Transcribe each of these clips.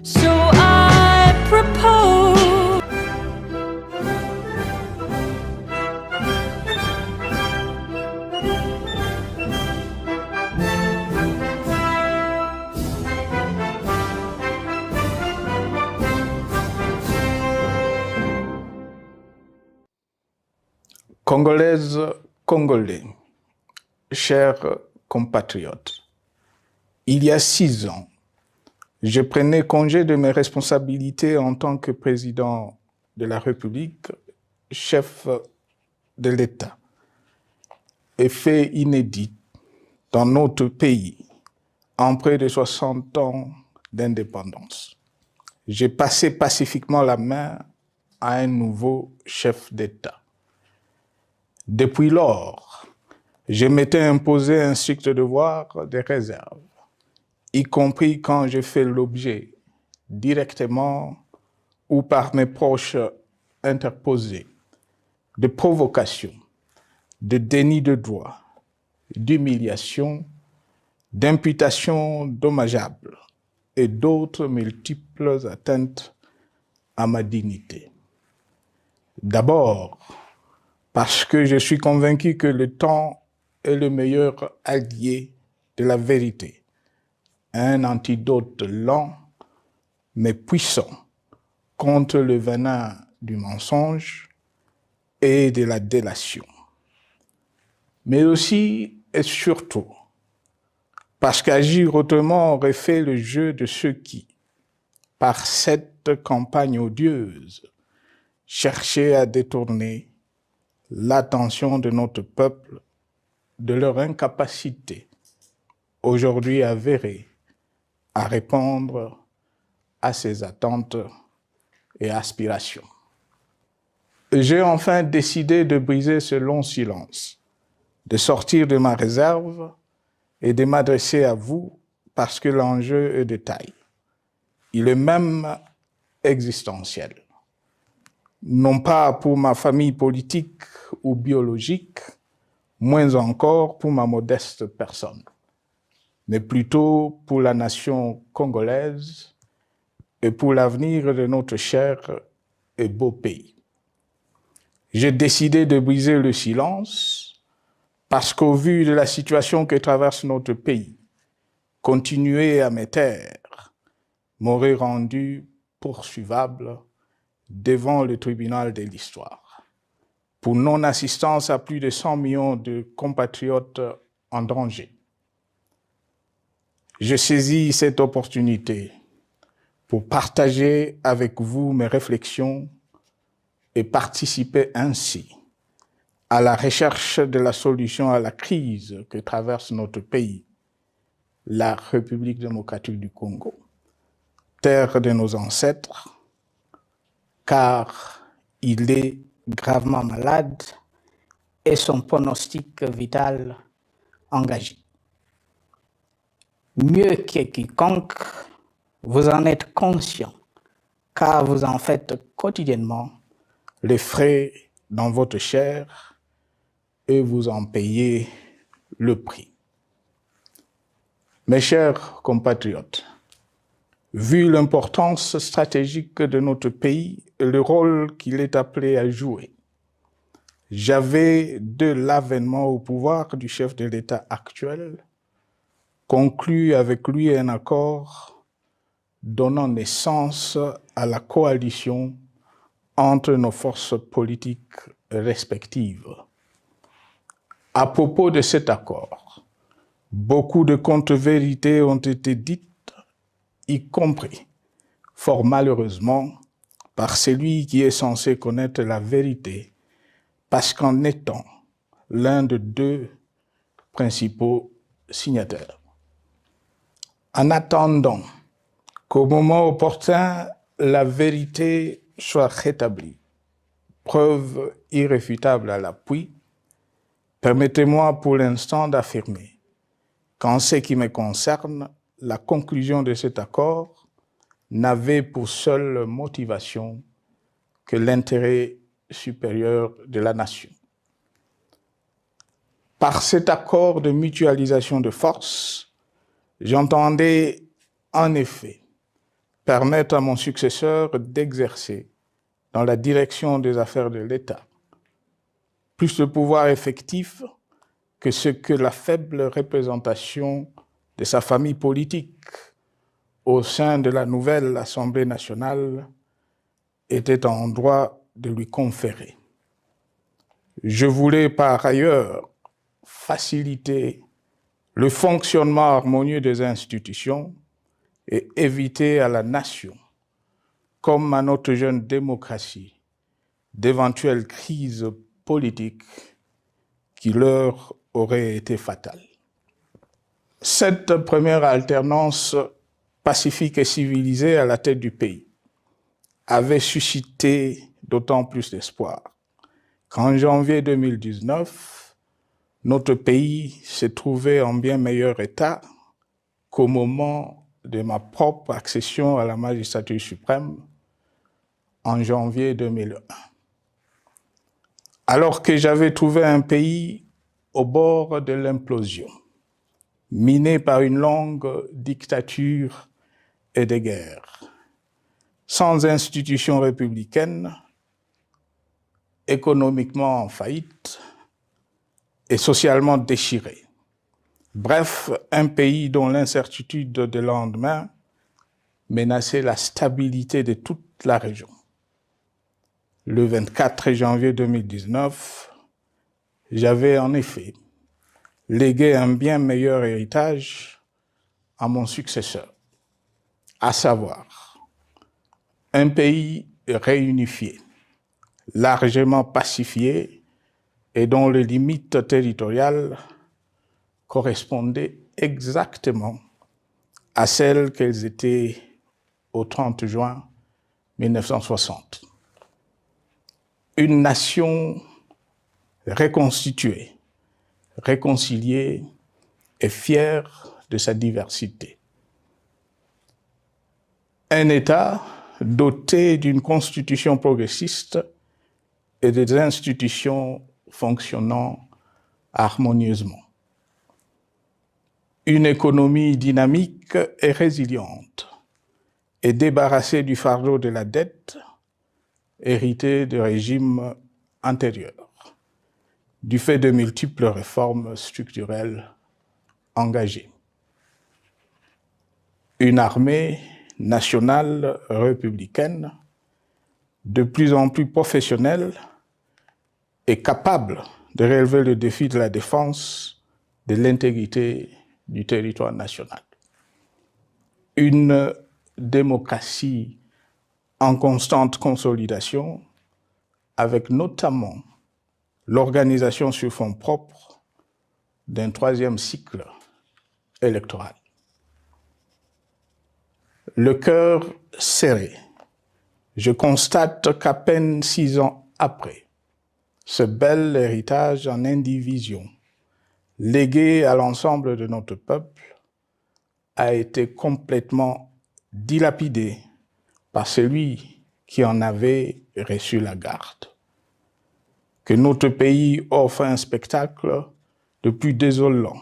So I propose. Congolaises, Congolais, chers compatriotes, il y a 6 ans, je prenais congé de mes responsabilités en tant que président de la République, chef de l'État. Et fait inédit dans notre pays, en près de 60 ans d'indépendance. J'ai passé pacifiquement la main à un nouveau chef d'État. Depuis lors, je m'étais imposé un strict devoir de réserve, y compris quand je fais l'objet, directement ou par mes proches interposés, de provocations, de déni de droit, d'humiliation, d'imputations dommageables et d'autres multiples atteintes à ma dignité. D'abord, parce que je suis convaincu que le temps est le meilleur allié de la vérité, un antidote lent mais puissant contre le venin du mensonge et de la délation. Mais aussi et surtout parce qu'agir autrement aurait fait le jeu de ceux qui, par cette campagne odieuse, cherchaient à détourner l'attention de notre peuple de leur incapacité, aujourd'hui avérée, à répondre à ses attentes et aspirations. J'ai enfin décidé de briser ce long silence, de sortir de ma réserve et de m'adresser à vous parce que l'enjeu est de taille. Il est même existentiel. Non pas pour ma famille politique ou biologique, moins encore pour ma modeste personne, mais plutôt pour la nation congolaise et pour l'avenir de notre cher et beau pays. J'ai décidé de briser le silence parce qu'au vu de la situation que traverse notre pays, continuer à me taire m'aurait rendu poursuivable devant le tribunal de l'histoire, pour non-assistance à plus de 100 millions de compatriotes en danger. Je saisis cette opportunité pour partager avec vous mes réflexions et participer ainsi à la recherche de la solution à la crise que traverse notre pays, la République démocratique du Congo, terre de nos ancêtres, car il est gravement malade et son pronostic vital engagé. Mieux que quiconque, vous en êtes conscient, car vous en faites quotidiennement les frais dans votre chair et vous en payez le prix. Mes chers compatriotes, vu l'importance stratégique de notre pays et le rôle qu'il est appelé à jouer, j'avais, de l'avènement au pouvoir du chef de l'État actuel, conclu avec lui un accord donnant naissance à la coalition entre nos forces politiques respectives. À propos de cet accord, beaucoup de contre-vérités ont été dites, y compris, fort malheureusement, par celui qui est censé connaître la vérité, parce qu'en étant l'un des 2 principaux signataires. En attendant qu'au moment opportun, la vérité soit rétablie, preuve irréfutable à l'appui, permettez-moi pour l'instant d'affirmer qu'en ce qui me concerne, la conclusion de cet accord n'avait pour seule motivation que l'intérêt supérieur de la nation. Par cet accord de mutualisation de forces, j'entendais en effet permettre à mon successeur d'exercer dans la direction des affaires de l'État plus de pouvoir effectif que ce que la faible représentation de sa famille politique au sein de la nouvelle Assemblée nationale était en droit de lui conférer. Je voulais par ailleurs faciliter le fonctionnement harmonieux des institutions et éviter à la nation, comme à notre jeune démocratie, d'éventuelles crises politiques qui leur auraient été fatales. Cette première alternance pacifique et civilisée à la tête du pays avait suscité d'autant plus d'espoir qu'en janvier 2019, notre pays se trouvait en bien meilleur état qu'au moment de ma propre accession à la magistrature suprême en janvier 2001. Alors que j'avais trouvé un pays au bord de l'implosion, miné par une longue dictature et des guerres, sans institutions républicaines, économiquement en faillite et socialement déchiré. Bref, un pays dont l'incertitude de lendemain menaçait la stabilité de toute la région. Le 24 janvier 2019, j'avais en effet légué un bien meilleur héritage à mon successeur, à savoir un pays réunifié, largement pacifié et dont les limites territoriales correspondaient exactement à celles qu'elles étaient au 30 juin 1960. Une nation reconstituée, réconciliée et fière de sa diversité. Un État doté d'une constitution progressiste et des institutions fonctionnant harmonieusement. Une économie dynamique et résiliente et débarrassée du fardeau de la dette hérité de régimes antérieurs, du fait de multiples réformes structurelles engagées. Une armée nationale républicaine de plus en plus professionnelle et capable de relever le défi de la défense de l'intégrité du territoire national. Une démocratie en constante consolidation, avec notamment l'organisation sur fonds propres d'un troisième cycle électoral. Le cœur serré, je constate qu'à peine 6 ans après, ce bel héritage en indivision, légué à l'ensemble de notre peuple, a été complètement dilapidé par celui qui en avait reçu la garde. Que notre pays offre un spectacle de plus désolant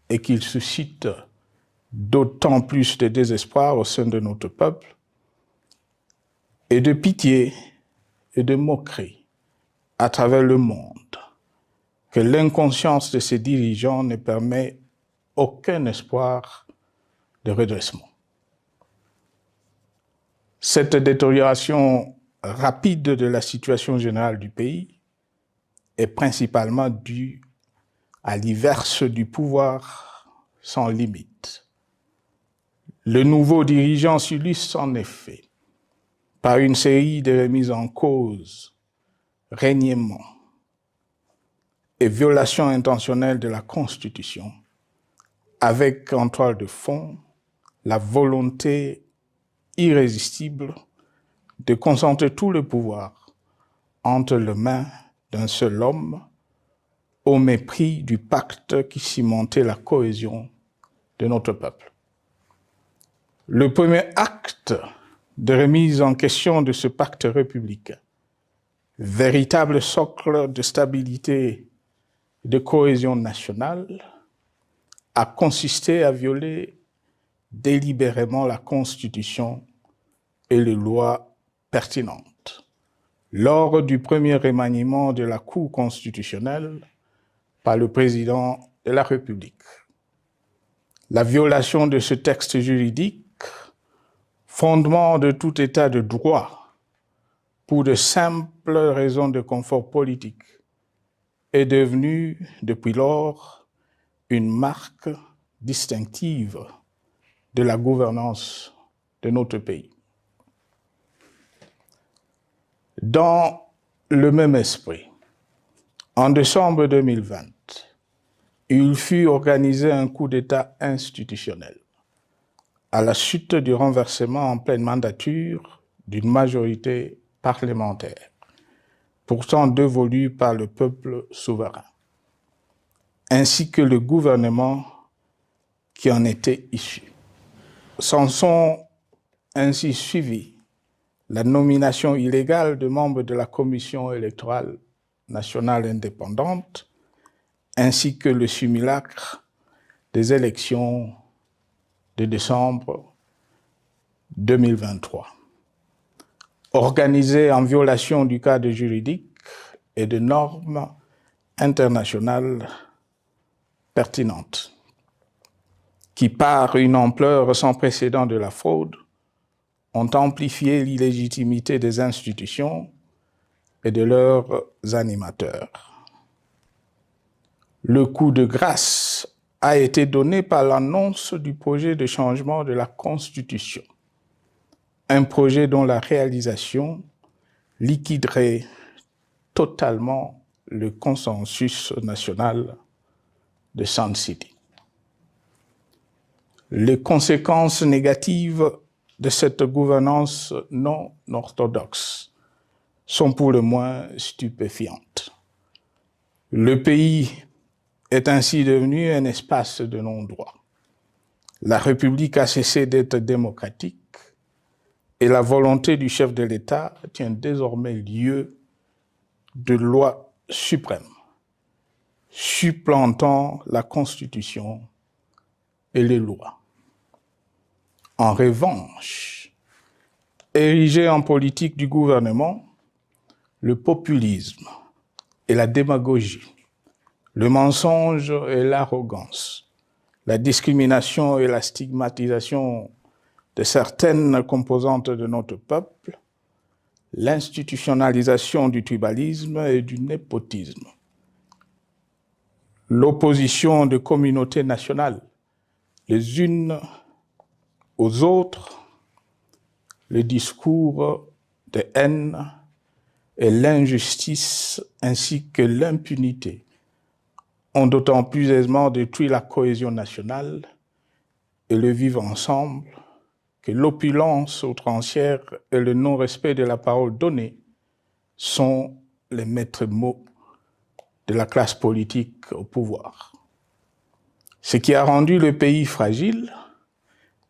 et qu'il suscite d'autant plus de désespoir au sein de notre peuple et de pitié et de moquerie à travers le monde, que l'inconscience de ses dirigeants ne permet aucun espoir de redressement. Cette détérioration rapide de la situation générale du pays est principalement due à l'inverse du pouvoir sans limite. Le nouveau dirigeant s'illustre en effet par une série de remises en cause, reniements et violations intentionnelles de la Constitution, avec en toile de fond la volonté irrésistible de concentrer tout le pouvoir entre les mains d'un seul homme au mépris du pacte qui cimentait la cohésion de notre peuple. Le premier acte de remise en question de ce pacte républicain, véritable socle de stabilité et de cohésion nationale, a consisté à violer délibérément la Constitution et les lois pertinentes. Lors du premier remaniement de la Cour constitutionnelle par le président de la République. La violation de ce texte juridique, fondement de tout état de droit, pour de simples raisons de confort politique, est devenue depuis lors une marque distinctive de la gouvernance de notre pays. Dans le même esprit, en décembre 2020, il fut organisé un coup d'État institutionnel à la suite du renversement en pleine mandature d'une majorité parlementaire, pourtant dévolue par le peuple souverain, ainsi que le gouvernement qui en était issu. S'en sont ainsi suivis la nomination illégale de membres de la Commission électorale nationale indépendante, ainsi que le simulacre des élections de décembre 2023, organisées en violation du cadre juridique et de normes internationales pertinentes, qui, par une ampleur sans précédent de la fraude, ont amplifié l'illégitimité des institutions et de leurs animateurs. Le coup de grâce a été donné par l'annonce du projet de changement de la Constitution, un projet dont la réalisation liquiderait totalement le consensus national de Sun City. Les conséquences négatives de cette gouvernance non orthodoxe sont pour le moins stupéfiantes. Le pays est ainsi devenu un espace de non-droit. La République a cessé d'être démocratique et la volonté du chef de l'État tient désormais lieu de loi suprême, supplantant la Constitution et les lois. En revanche, érigé en politique du gouvernement, le populisme et la démagogie, le mensonge et l'arrogance, la discrimination et la stigmatisation de certaines composantes de notre peuple, l'institutionnalisation du tribalisme et du népotisme, l'opposition de communautés nationales les unes aux autres, le discours de haine et l'injustice ainsi que l'impunité ont d'autant plus aisément détruit la cohésion nationale et le vivre ensemble que l'opulence outrancière et le non-respect de la parole donnée sont les maîtres mots de la classe politique au pouvoir. Ce qui a rendu le pays fragile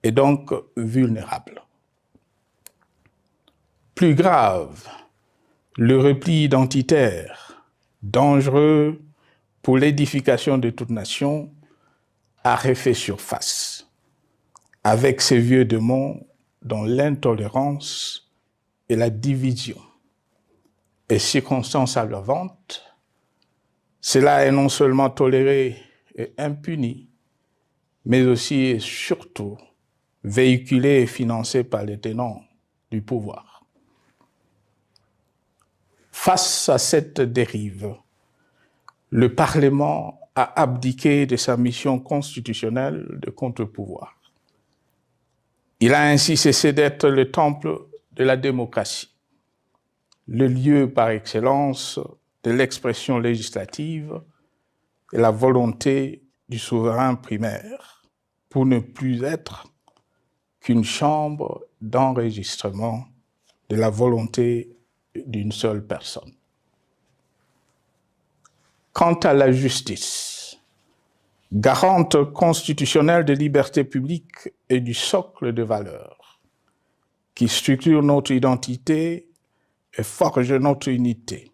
et donc vulnérable. Plus grave, le repli identitaire, dangereux pour l'édification de toute nation, a refait surface, avec ses vieux démons dont l'intolérance et la division est circonstance aggravante. Cela est non seulement toléré et impuni, mais aussi et surtout véhiculé et financé par les tenants du pouvoir. Face à cette dérive, le Parlement a abdiqué de sa mission constitutionnelle de contre-pouvoir. Il a ainsi cessé d'être le temple de la démocratie, le lieu par excellence de l'expression législative et la volonté du souverain primaire, pour ne plus être qu'une chambre d'enregistrement de la volonté d'une seule personne. Quant à la justice, garante constitutionnelle des libertés publiques et du socle de valeurs, qui structure notre identité et forge notre unité,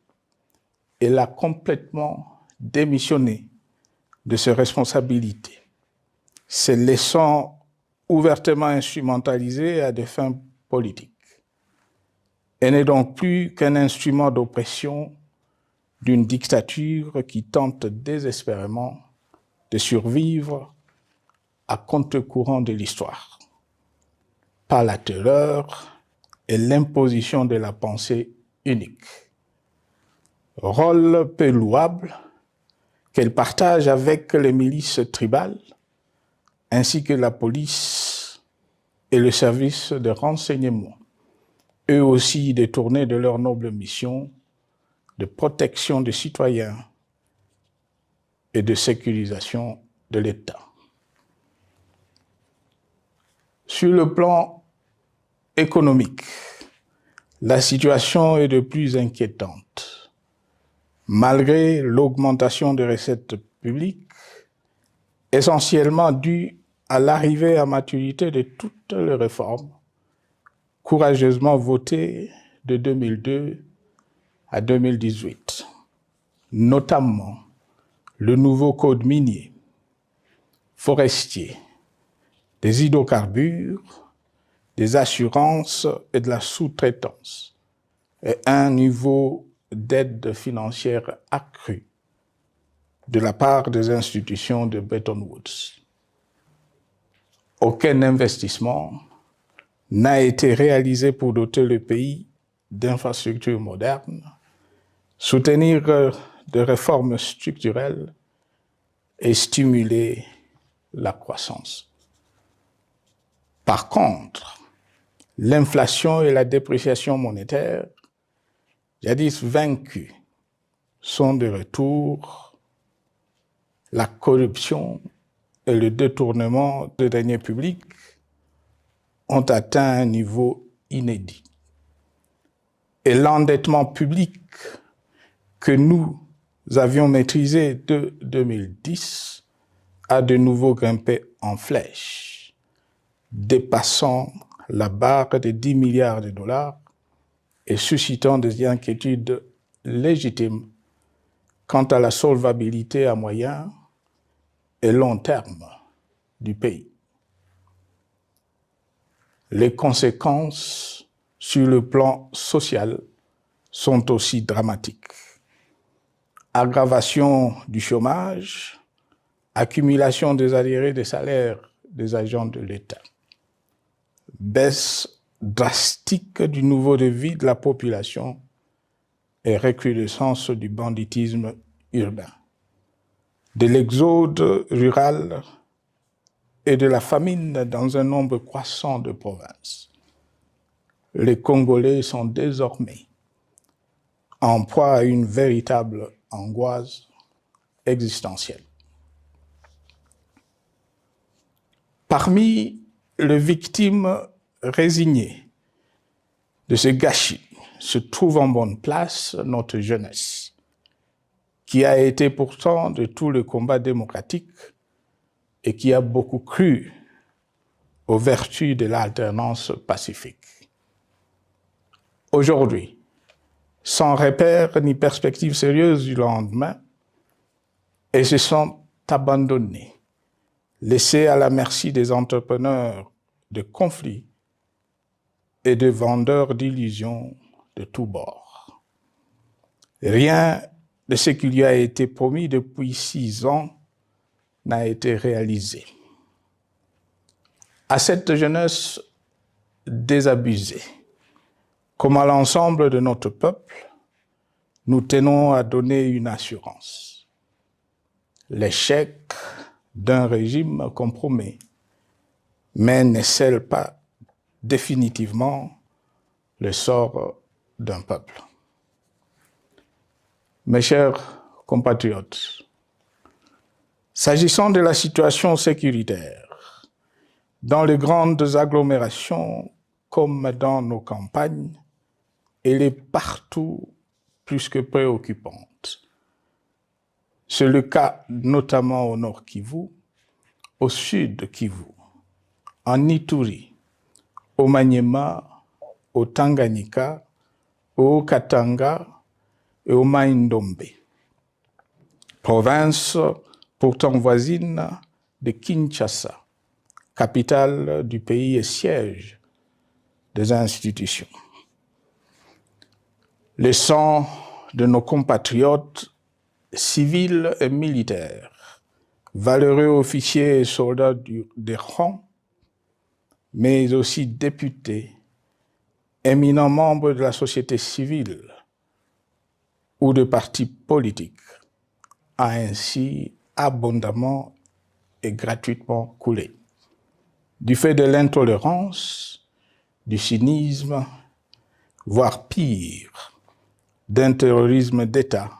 elle a complètement démissionné de ses responsabilités, se laissant ouvertement instrumentalisée à des fins politiques et n'est donc plus qu'un instrument d'oppression d'une dictature qui tente désespérément de survivre à contre-courant de l'histoire, par la terreur et l'imposition de la pensée unique. Rôle peu louable qu'elle partage avec les milices tribales, ainsi que la police et le service de renseignement, eux aussi détournés de leur noble mission de protection des citoyens et de sécurisation de l'État. Sur le plan économique, la situation est de plus inquiétante. Malgré l'augmentation des recettes publiques, essentiellement due à l'arrivée à maturité de toutes les réformes courageusement votées de 2002 à 2018, notamment le nouveau code minier, forestier, des hydrocarbures, des assurances et de la sous-traitance, et un niveau d'aide financière accrue de la part des institutions de Bretton Woods. Aucun investissement n'a été réalisé pour doter le pays d'infrastructures modernes, soutenir des réformes structurelles et stimuler la croissance. Par contre, l'inflation et la dépréciation monétaire, jadis vaincues, sont de retour. La corruption et le détournement de deniers publics ont atteint un niveau inédit. Et l'endettement public que nous avions maîtrisé de 2010 a de nouveau grimpé en flèche, dépassant la barre des 10 milliards de dollars et suscitant des inquiétudes légitimes quant à la solvabilité à moyen et long terme du pays. Les conséquences sur le plan social sont aussi dramatiques. Aggravation du chômage, accumulation des arriérés des salaires des agents de l'État, baisse drastique du niveau de vie de la population et recrudescence du banditisme urbain, de l'exode rural et de la famine dans un nombre croissant de provinces. Les Congolais sont désormais en proie à une véritable angoisse existentielle. Parmi les victimes résignées de ce gâchis se trouve en bonne place notre jeunesse, qui a été pourtant de tout le combat démocratique et qui a beaucoup cru aux vertus de l'alternance pacifique. Aujourd'hui, sans repère ni perspective sérieuse du lendemain, et se sont abandonnés, laissés à la merci des entrepreneurs de conflits et de vendeurs d'illusions de tous bords. Rien de ce qui lui a été promis depuis 6 ans n'a été réalisé. À cette jeunesse désabusée, comme à l'ensemble de notre peuple, nous tenons à donner une assurance. L'échec d'un régime compromet, mais ne scelle pas définitivement le sort d'un peuple. Mes chers compatriotes, s'agissant de la situation sécuritaire, dans les grandes agglomérations comme dans nos campagnes, elle est partout plus que préoccupante. C'est le cas notamment au nord Kivu, au sud Kivu, en Ituri, au Maniema, au Tanganyika, au Katanga et au Mai-Ndombe, provinces pourtant voisines de Kinshasa, capitale du pays et siège des institutions. Le sang de nos compatriotes civils et militaires, valeureux officiers et soldats des rangs, mais aussi députés, éminents membres de la société civile ou de partis politiques, a ainsi abondamment et gratuitement coulé. Du fait de l'intolérance, du cynisme, voire pire, d'un terrorisme d'État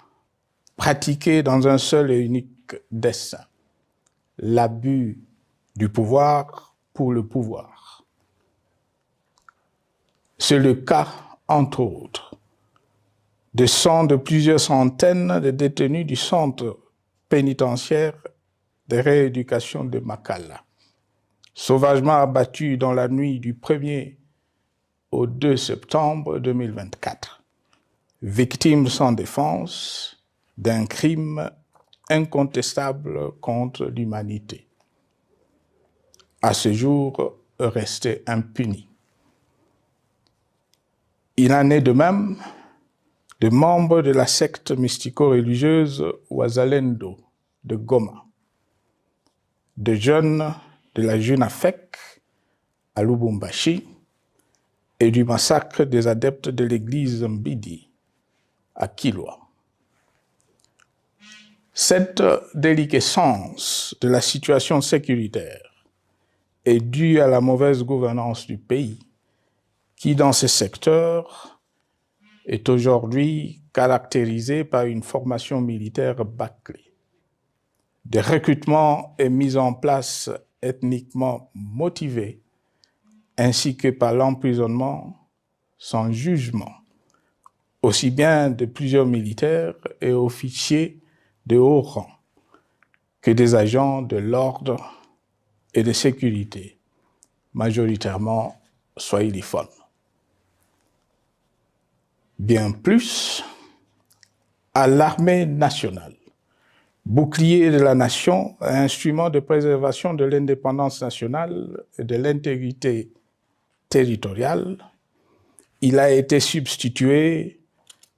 pratiqué dans un seul et unique dessein, l'abus du pouvoir pour le pouvoir. C'est le cas, entre autres, de sang de plusieurs centaines de détenus du centre pénitentiaire de rééducation de Makala, sauvagement abattus dans la nuit du 1er au 2 septembre 2024, victimes sans défense d'un crime incontestable contre l'humanité, à ce jour resté impuni. Il en est de même de membres de la secte mystico-religieuse Wazalendo de Goma, de jeunes de la Junafek à Lubumbashi et du massacre des adeptes de l'église Mbidi à Kilwa. Cette déliquescence de la situation sécuritaire est due à la mauvaise gouvernance du pays qui, dans ce secteur, est aujourd'hui caractérisé par une formation militaire bâclée, des recrutements et mises en place ethniquement motivés, ainsi que par l'emprisonnement sans jugement, aussi bien de plusieurs militaires et officiers de haut rang que des agents de l'ordre et de sécurité, majoritairement swahiliphones. Bien plus, à l'armée nationale, bouclier de la nation, instrument de préservation de l'indépendance nationale et de l'intégrité territoriale, il a été substitué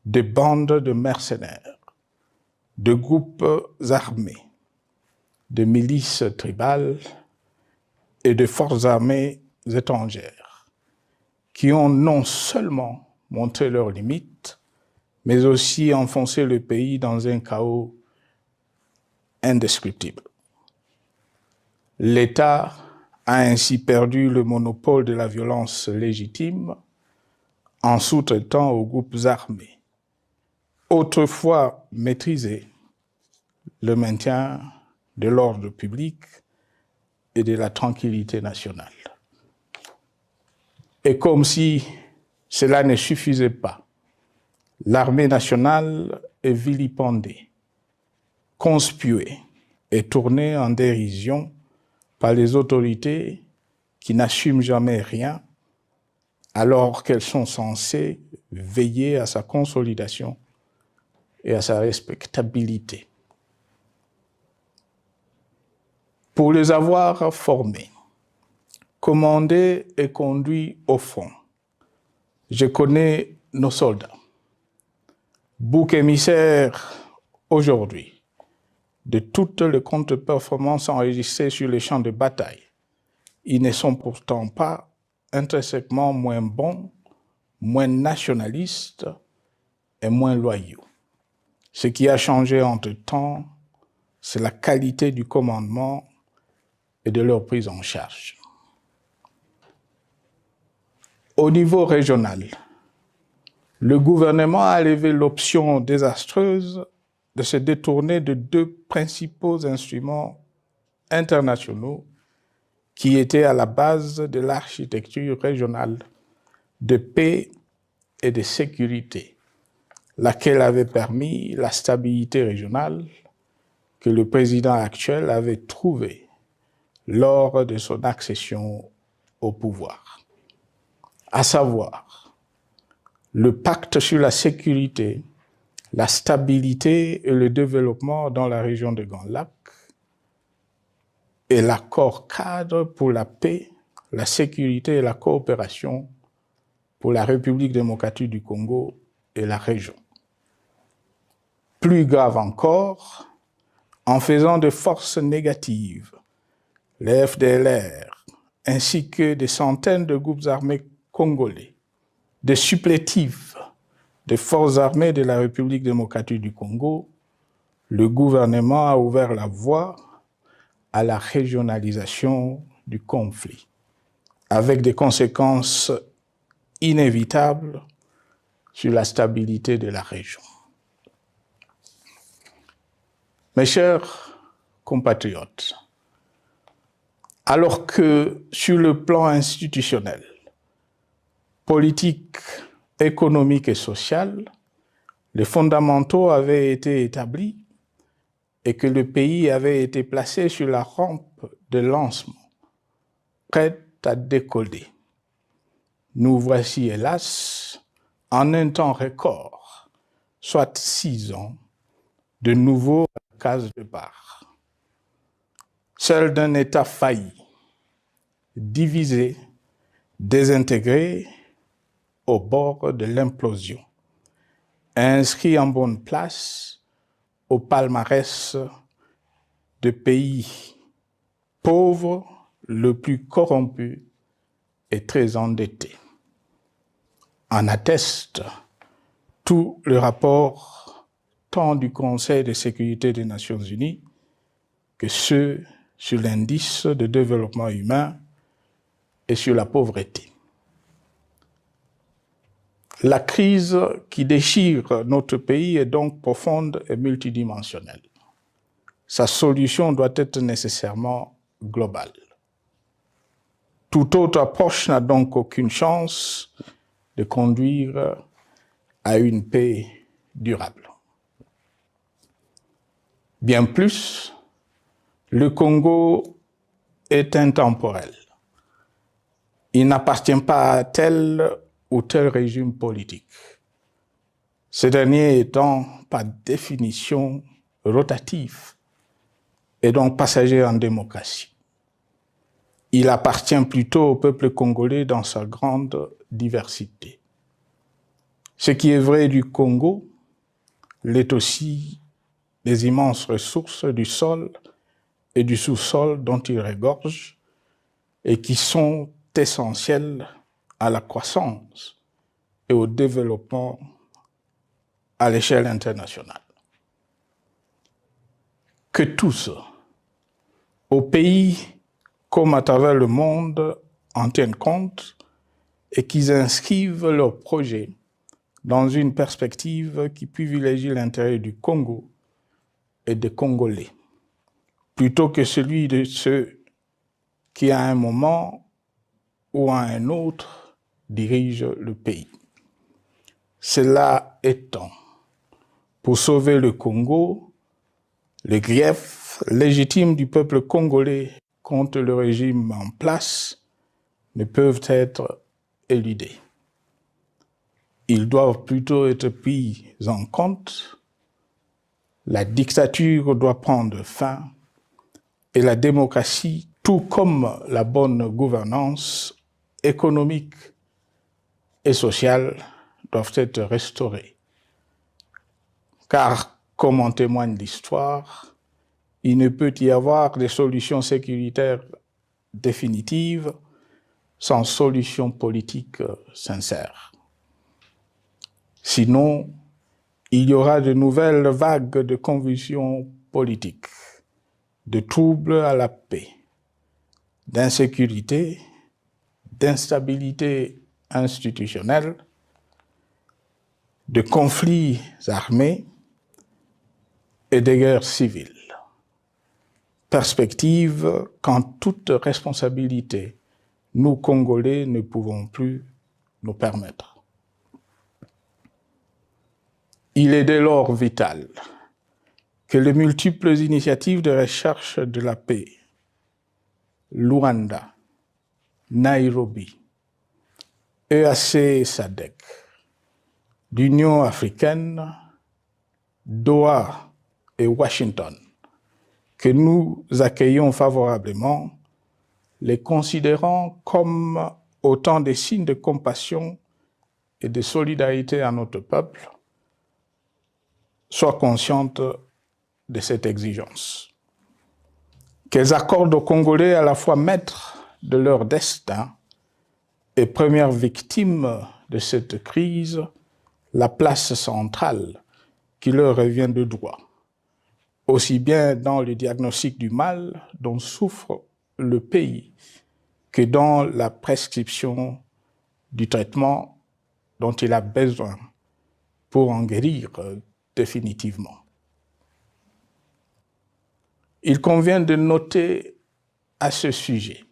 de bandes de mercenaires, de groupes armés, de milices tribales et de forces armées étrangères qui ont non seulement montré leurs limites, mais aussi enfoncé le pays dans un chaos indescriptible. L'État a ainsi perdu le monopole de la violence légitime en sous-traitant aux groupes armés, autrefois maîtrisés, le maintien de l'ordre public et de la tranquillité nationale. Et comme si cela ne suffisait pas, l'armée nationale est vilipendée, conspuée et tournée en dérision par les autorités qui n'assument jamais rien alors qu'elles sont censées veiller à sa consolidation et à sa respectabilité. Pour les avoir formés, commandés et conduits au front, je connais nos soldats, boucs émissaires aujourd'hui de toutes les contre-performances enregistrées sur les champs de bataille. Ils ne sont pourtant pas intrinsèquement moins bons, moins nationalistes et moins loyaux. Ce qui a changé entre-temps, c'est la qualité du commandement et de leur prise en charge. Au niveau régional, le gouvernement a levé l'option désastreuse de se détourner de deux principaux instruments internationaux qui étaient à la base de l'architecture régionale de paix et de sécurité, laquelle avait permis la stabilité régionale que le président actuel avait trouvée lors de son accession au pouvoir, à savoir le pacte sur la sécurité, la stabilité et le développement dans la région de Grand Lac, et l'accord cadre pour la paix, la sécurité et la coopération pour la République démocratique du Congo et la région. Plus grave encore, en faisant de forces négatives, les FDLR, ainsi que des centaines de groupes armés congolais, des supplétifs des forces armées de la République démocratique du Congo, le gouvernement a ouvert la voie à la régionalisation du conflit, avec des conséquences inévitables sur la stabilité de la région. Mes chers compatriotes, alors que sur le plan institutionnel, politique, économique et social, les fondamentaux avaient été établis et que le pays avait été placé sur la rampe de lancement, prêt à décoller. Nous voici, hélas, en un temps record, soit 6 ans, de nouveau à la case de départ. Seul d'un État failli, divisé, désintégré, au bord de l'implosion, inscrit en bonne place au palmarès de pays pauvres, le plus corrompu et très endetté. En atteste tout le rapport tant du Conseil de sécurité des Nations Unies que ceux sur l'indice de développement humain et sur la pauvreté. La crise qui déchire notre pays est donc profonde et multidimensionnelle. Sa solution doit être nécessairement globale. Toute autre approche n'a donc aucune chance de conduire à une paix durable. Bien plus, le Congo est intemporel. Il n'appartient pas à tel ou tel régime politique, ce dernier étant par définition rotatif et donc passager en démocratie. Il appartient plutôt au peuple congolais dans sa grande diversité. Ce qui est vrai du Congo l'est aussi des immenses ressources du sol et du sous-sol dont il regorge et qui sont essentielles à la croissance et au développement à l'échelle internationale. Que tous, au pays comme à travers le monde, en tiennent compte et qu'ils inscrivent leurs projets dans une perspective qui privilégie l'intérêt du Congo et des Congolais, plutôt que celui de ceux qui, à un moment ou à un autre, dirigent le pays. Cela étant, pour sauver le Congo, les griefs légitimes du peuple congolais contre le régime en place ne peuvent être éludés. Ils doivent plutôt être pris en compte. La dictature doit prendre fin et la démocratie, tout comme la bonne gouvernance économique et sociale, doivent être restaurées. Car, comme en témoigne l'histoire, il ne peut y avoir de solution sécuritaire définitive sans solution politique sincère. Sinon, il y aura de nouvelles vagues de convulsions politiques, de troubles à la paix, d'insécurité, d'instabilité institutionnelle, de conflits armés et de guerres civiles. Perspective qu'en toute responsabilité, nous, Congolais, ne pouvons plus nous permettre. Il est dès lors vital que les multiples initiatives de recherche de la paix, Luanda, Nairobi, EAC SADC, l'Union africaine, Doha et Washington, que nous accueillons favorablement, les considérant comme autant des signes de compassion et de solidarité à notre peuple, soient conscientes de cette exigence. Qu'elles accordent aux Congolais à la fois maîtres de leur destin et premières victimes de cette crise la place centrale qui leur revient de droit, aussi bien dans le diagnostic du mal dont souffre le pays que dans la prescription du traitement dont il a besoin pour en guérir définitivement. Il convient de noter à ce sujet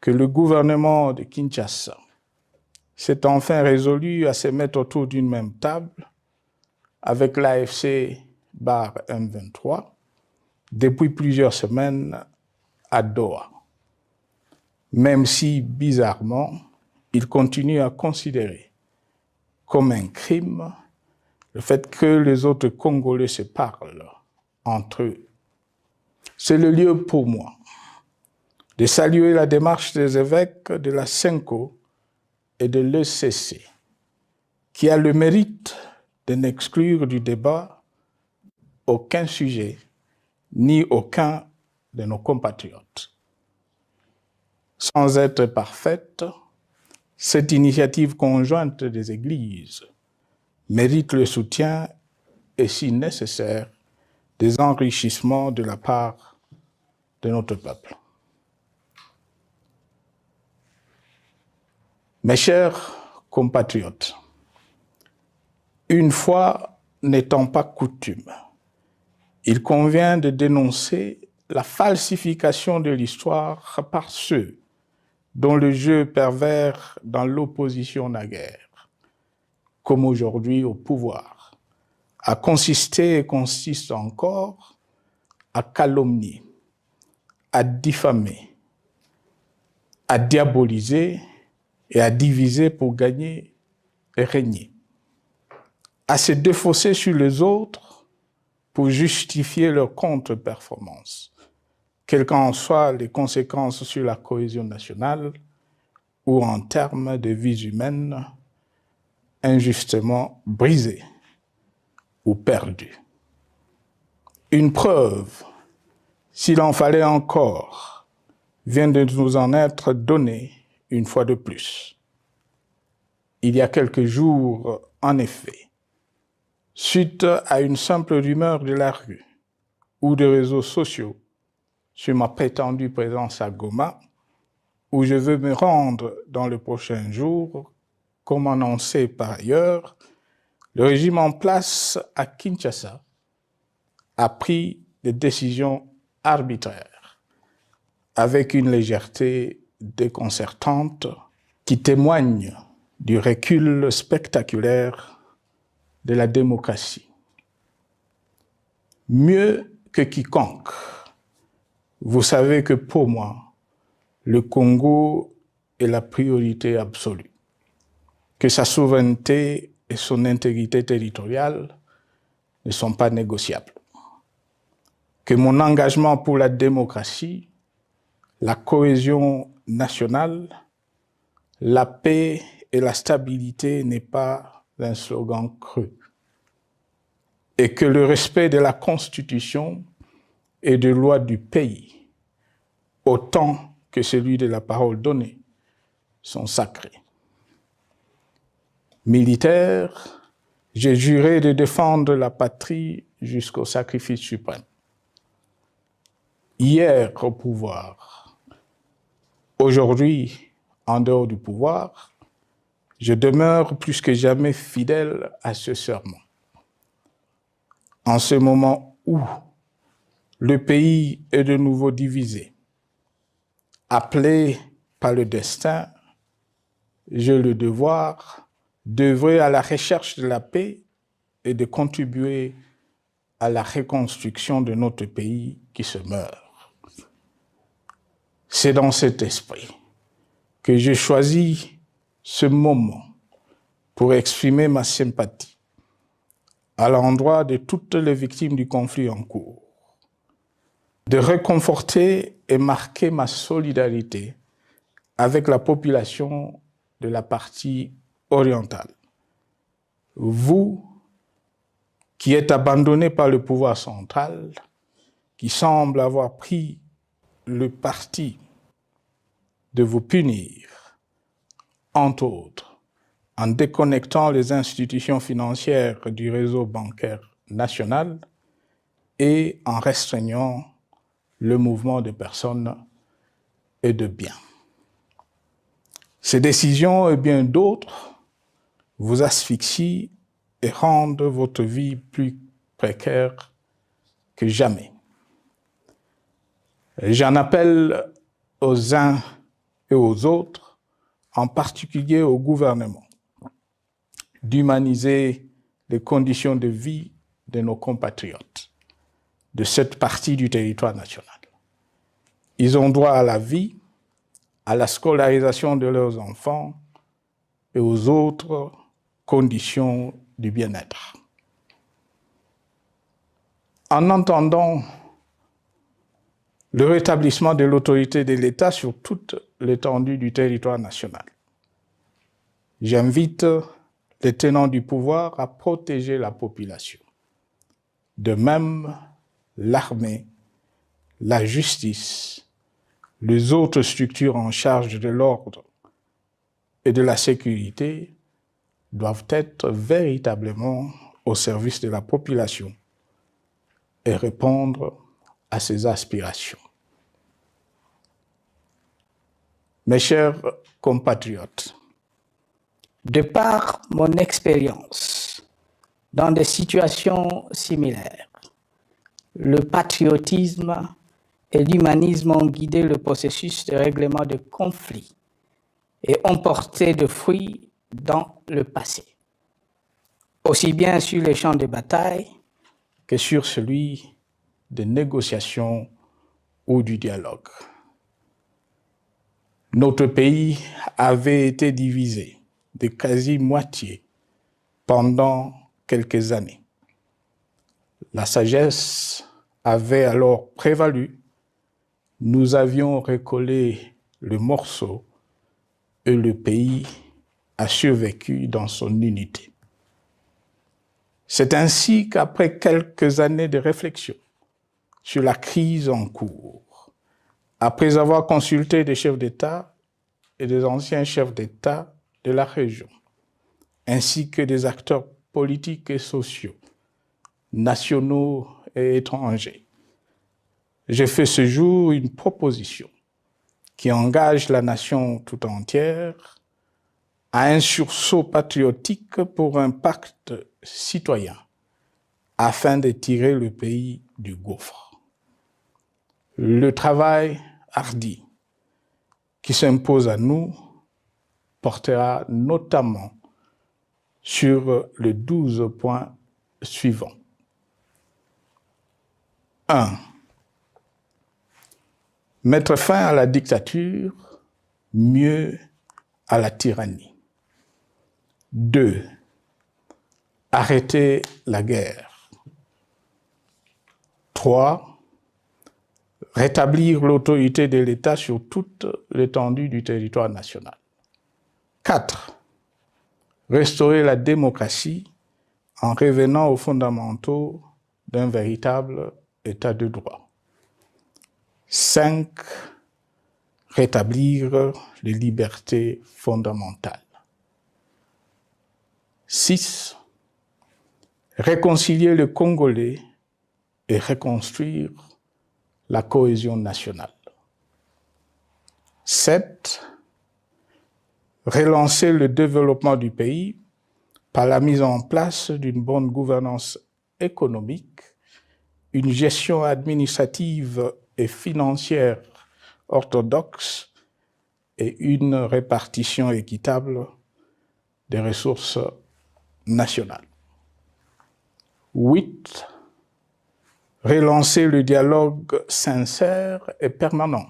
que le gouvernement de Kinshasa s'est enfin résolu à se mettre autour d'une même table avec l'AFC M23 depuis plusieurs semaines à Doha, même si, bizarrement, il continue à considérer comme un crime le fait que les autres Congolais se parlent entre eux. C'est le lieu pour moi de saluer la démarche des évêques de la CENCO et de l'ECC, qui a le mérite de n'exclure du débat aucun sujet, ni aucun de nos compatriotes. Sans être parfaite, cette initiative conjointe des Églises mérite le soutien et, si nécessaire, des enrichissements de la part de notre peuple. Mes chers compatriotes, une fois n'étant pas coutume, il convient de dénoncer la falsification de l'histoire par ceux dont le jeu pervers dans l'opposition naguère, comme aujourd'hui au pouvoir, a consisté et consiste encore à calomnier, à diffamer, à diaboliser et à diviser pour gagner et régner, à se défausser sur les autres pour justifier leur contre-performance, quelles qu'en soient les conséquences sur la cohésion nationale ou en termes de vies humaines injustement brisées ou perdues. Une preuve, s'il en fallait encore, vient de nous en être donnée une fois de plus. Il y a quelques jours, en effet, suite à une simple rumeur de la rue ou des réseaux sociaux sur ma prétendue présence à Goma, où je veux me rendre dans le prochain jour, comme annoncé par ailleurs, le régime en place à Kinshasa a pris des décisions arbitraires, avec une légèreté déconcertante qui témoigne du recul spectaculaire de la démocratie. Mieux que quiconque, vous savez que pour moi, le Congo est la priorité absolue, que sa souveraineté et son intégrité territoriale ne sont pas négociables, que mon engagement pour la démocratie, la cohésion nationale, la paix et la stabilité n'est pas un slogan creux, et que le respect de la Constitution et des lois du pays, autant que celui de la parole donnée, sont sacrés. Militaire, j'ai juré de défendre la patrie jusqu'au sacrifice suprême. Hier au pouvoir, aujourd'hui en dehors du pouvoir, je demeure plus que jamais fidèle à ce serment. En ce moment où le pays est de nouveau divisé, appelé par le destin, j'ai le devoir d'œuvrer à la recherche de la paix et de contribuer à la reconstruction de notre pays qui se meurt. C'est dans cet esprit que j'ai choisi ce moment pour exprimer ma sympathie à l'endroit de toutes les victimes du conflit en cours, de réconforter et marquer ma solidarité avec la population de la partie orientale. Vous, qui êtes abandonnés par le pouvoir central, qui semble avoir pris le parti de vous punir, entre autres, en déconnectant les institutions financières du réseau bancaire national et en restreignant le mouvement de personnes et de biens. Ces décisions et bien d'autres vous asphyxient et rendent votre vie plus précaire que jamais. J'en appelle aux uns et aux autres, en particulier au gouvernement, d'humaniser les conditions de vie de nos compatriotes de cette partie du territoire national. Ils ont droit à la vie, à la scolarisation de leurs enfants et aux autres conditions du bien-être. En entendant le rétablissement de l'autorité de l'État sur toute l'étendue du territoire national, j'invite les tenants du pouvoir à protéger la population. De même, l'armée, la justice, les autres structures en charge de l'ordre et de la sécurité doivent être véritablement au service de la population et répondre à ses aspirations. Mes chers compatriotes, de par mon expérience dans des situations similaires, le patriotisme et l'humanisme ont guidé le processus de règlement de conflits et ont porté de fruits dans le passé, aussi bien sur les champs de bataille que sur celui de négociation ou du dialogue. Notre pays avait été divisé de quasi-moitié pendant quelques années. La sagesse avait alors prévalu. Nous avions recollé le morceau et le pays a survécu dans son unité. C'est ainsi qu'après quelques années de réflexion sur la crise en cours, après avoir consulté des chefs d'État et des anciens chefs d'État de la région, ainsi que des acteurs politiques et sociaux, nationaux et étrangers, j'ai fait ce jour une proposition qui engage la nation tout entière à un sursaut patriotique pour un pacte citoyen afin de tirer le pays du gouffre. Le travail hardi qui s'impose à nous portera notamment sur les 12 points suivants. 1. Mettre fin à la dictature, mieux à la tyrannie. 2. Arrêter la guerre. 3. Rétablir l'autorité de l'État sur toute l'étendue du territoire national. 4. Restaurer la démocratie en revenant aux fondamentaux d'un véritable État de droit. 5. Rétablir les libertés fondamentales. 6. Réconcilier le Congolais et reconstruire la cohésion nationale. 7. Relancer le développement du pays par la mise en place d'une bonne gouvernance économique, une gestion administrative et financière orthodoxe et une répartition équitable des ressources nationales. 8. Relancer le dialogue sincère et permanent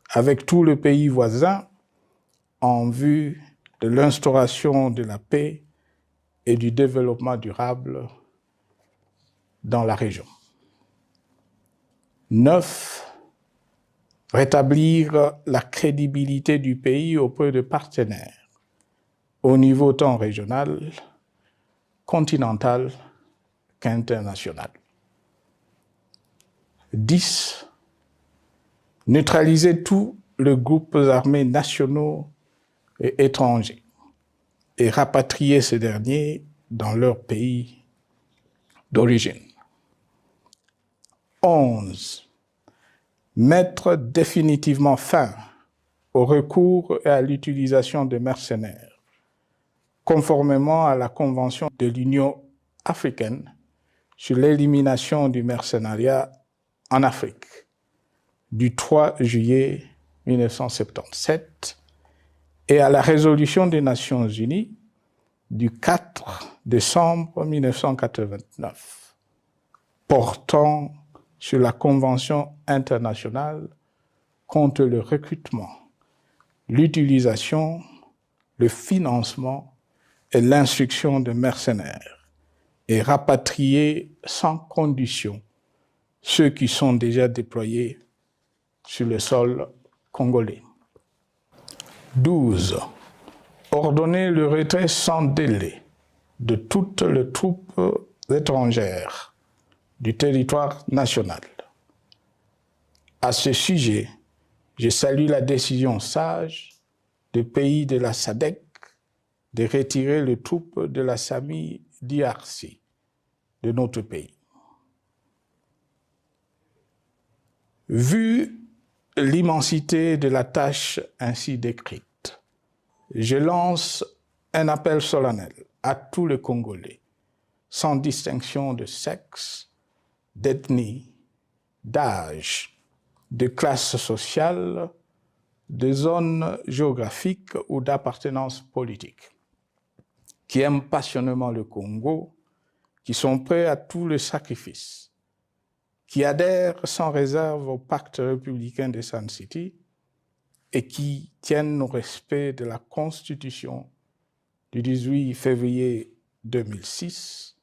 avec tous les pays voisins en vue de l'instauration de la paix et du développement durable dans la région. 9. Rétablir la crédibilité du pays auprès de partenaires au niveau tant régional, continental qu'international. 10. Neutraliser tous les groupes armés nationaux et étrangers et rapatrier ces derniers dans leur pays d'origine. 11. Mettre définitivement fin au recours et à l'utilisation de mercenaires, conformément à la Convention de l'Union africaine sur l'élimination du mercenariat en Afrique du 3 juillet 1977 et à la résolution des Nations Unies du 4 décembre 1989 portant sur la Convention internationale contre le recrutement, l'utilisation, le financement et l'instruction de mercenaires et rapatrier sans condition ceux qui sont déjà déployés sur le sol congolais. 12. Ordonner le retrait sans délai de toutes les troupes étrangères du territoire national. À ce sujet, je salue la décision sage des pays de la SADC de retirer les troupes de la SAMI DRC de notre pays. Vu l'immensité de la tâche ainsi décrite, je lance un appel solennel à tous les Congolais, sans distinction de sexe, d'ethnie, d'âge, de classe sociale, de zone géographique ou d'appartenance politique, qui aiment passionnément le Congo, qui sont prêts à tous les sacrifices, qui adhèrent sans réserve au pacte républicain de Sun City et qui tiennent au respect de la Constitution du 18 février 2006,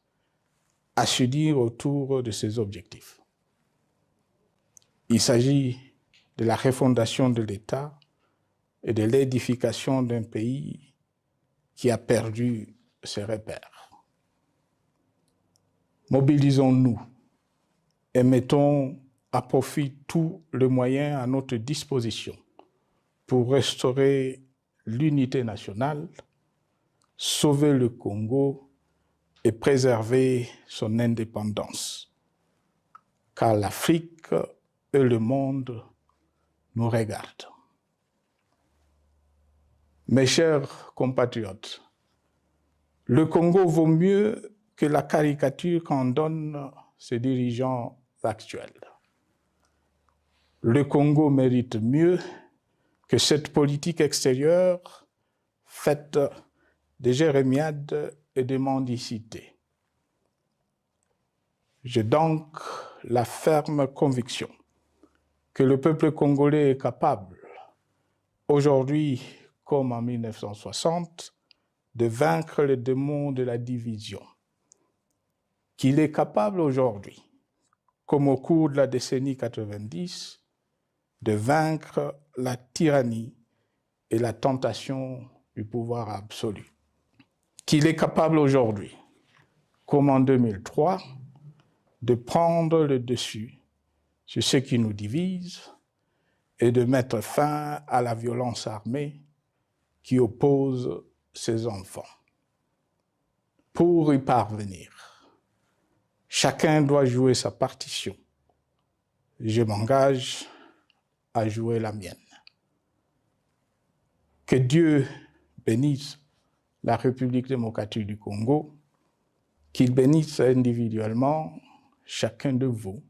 à se dire autour de ces objectifs. Il s'agit de la refondation de l'État et de l'édification d'un pays qui a perdu ses repères. Mobilisons-nous et mettons à profit tous les moyens à notre disposition pour restaurer l'unité nationale, sauver le Congo et préserver son indépendance. Car l'Afrique et le monde nous regardent. Mes chers compatriotes, le Congo vaut mieux que la caricature qu'en donnent ses dirigeants actuels. Le Congo mérite mieux que cette politique extérieure faite de jérémiades et de mendicité. J'ai donc la ferme conviction que le peuple congolais est capable, aujourd'hui comme en 1960, de vaincre les démons de la division, qu'il est capable aujourd'hui, comme au cours de la décennie 90, de vaincre la tyrannie et la tentation du pouvoir absolu. Qu'il est capable aujourd'hui, comme en 2003, de prendre le dessus sur ce qui nous divise et de mettre fin à la violence armée qui oppose ses enfants. Pour y parvenir, chacun doit jouer sa partition. Je m'engage à jouer la mienne. Que Dieu bénisse la République démocratique du Congo, qu'il bénisse individuellement chacun de vous.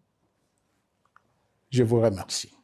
Je vous remercie.